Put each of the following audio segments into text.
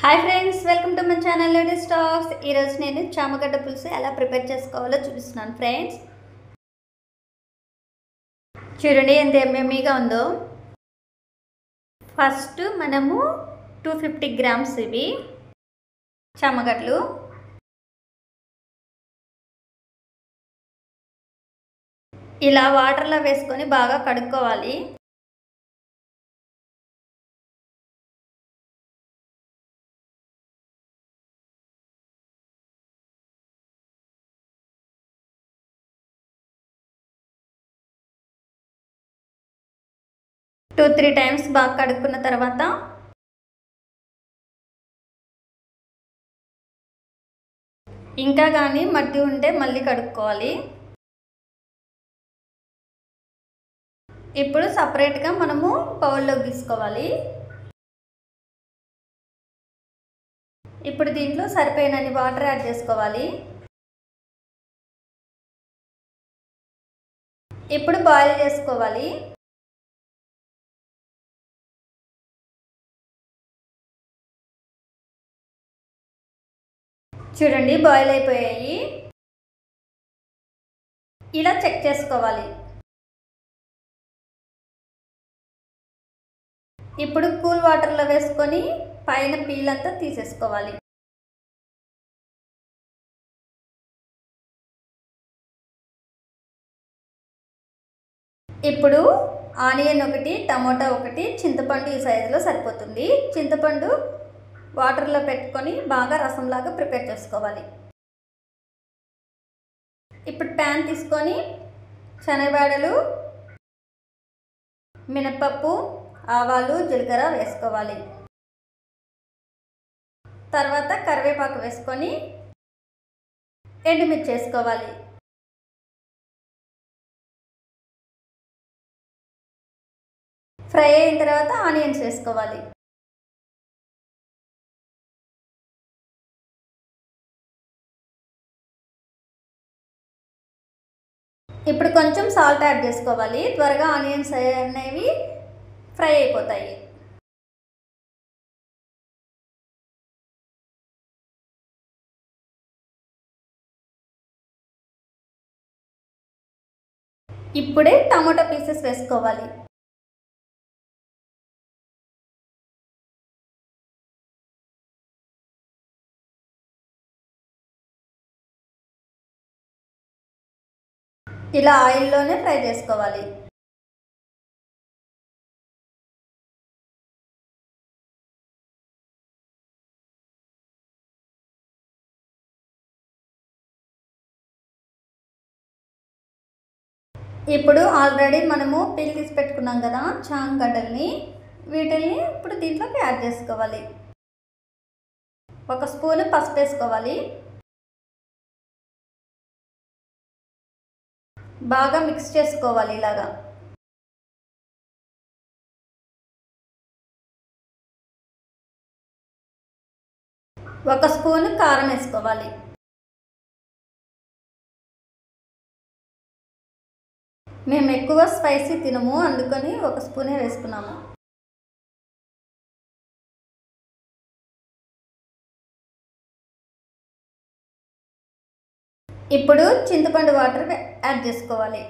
Hi friends, welcome to my channel ladies talks. ఈరోజు నేను చామగడ్డ పులుసు ఎలా ప్రిపేర్ చేసుకోవాలో చూపిస్తున్నాను ఫ్రెండ్స్. చూడండి ఎంత ఎమ్మీగా ఉందో. ఫస్ట్ మనము 250 గ్రామ్స్ ఇవి చామగడ్డలు ఇలా వాటర్లో వేసుకొని బాగా కడుక్కోవాలి. టూ 3 టైమ్స్ బాగా కడుక్కున్న తర్వాత ఇంకా కానీ మట్టి ఉంటే మళ్ళీ కడుక్కోవాలి. ఇప్పుడు సపరేట్గా మనము బౌల్లోకి తీసుకోవాలి. ఇప్పుడు దీంట్లో సరిపోయినన్ని వాటర్ యాడ్ చేసుకోవాలి. ఇప్పుడు బాయిల్ చేసుకోవాలి. చూడండి బాయిల్ అయిపోయాయి. ఇలా చెక్ చేసుకోవాలి. ఇప్పుడు కూల్ వాటర్లో వేసుకొని పైన పీల్ అంతా తీసేసుకోవాలి. ఇప్పుడు ఆనియన్ ఒకటి, టమోటా ఒకటి, చింతపండు ఈ సైజులో సరిపోతుంది. చింతపండు వాటర్లో పెట్టుకొని బాగా రసంలాగా ప్రిపేర్ చేసుకోవాలి. ఇప్పుడు ప్యాన్ తీసుకొని శనగబెడలు, మినపప్పు, ఆవాలు, జీలకర్ర వేసుకోవాలి. తర్వాత కరివేపాకు వేసుకొని ఎండుమిర్చి వేసుకోవాలి. ఫ్రై అయిన తర్వాత ఆనియన్స్ వేసుకోవాలి. ఇప్పుడు కొంచెం సాల్ట్ యాడ్ చేసుకోవాలి. త్వరగా ఆనియన్స్ అనేవి ఫ్రై అయిపోతాయి. ఇప్పుడే టమాటా పీసెస్ వేసుకోవాలి. ఇలా ఆయిల్లోనే ఫ్రై చేసుకోవాలి. ఇప్పుడు ఆల్రెడీ మనము పీల్ తీసి పెట్టుకున్నాం కదా చామగడ్డల్ని, వీటిల్ని ఇప్పుడు దీంట్లోకి యాడ్ చేసుకోవాలి. ఒక స్పూన్ పసుపు వేసుకోవాలి. బాగా మిక్స్ చేసుకోవాలి. ఇలాగా ఒక స్పూన్ కారం వేసుకోవాలి. మేము ఎక్కువ స్పైసీ తినము, అందుకని ఒక స్పూనే వేసుకున్నాము. ఇప్పుడు చింతపండు వాటర్ యాడ్ చేసుకోవాలి.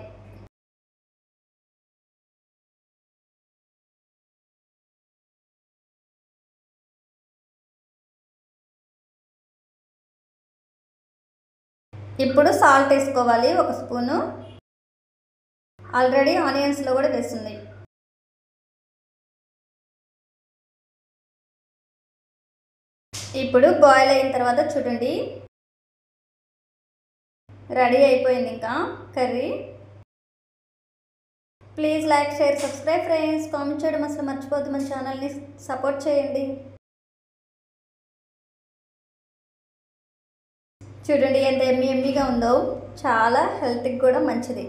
ఇప్పుడు సాల్ట్ వేసుకోవాలి. ఒక స్పూను. ఆల్రెడీ ఆనియన్స్లో కూడా వేస్తుంది. ఇప్పుడు బాయిల్ అయిన తర్వాత చూడండి రెడీ అయిపోయింది ఇంకా curry. Please like, share, subscribe friends. Comment చేయడం అసలు మర్చిపోద్దు. మన ఛానల్ని సపోర్ట్ చేయండి. చూడండి ఎంత ఎమ్మీగా ఉందో. చాలా హెల్త్కి కూడా మంచిది.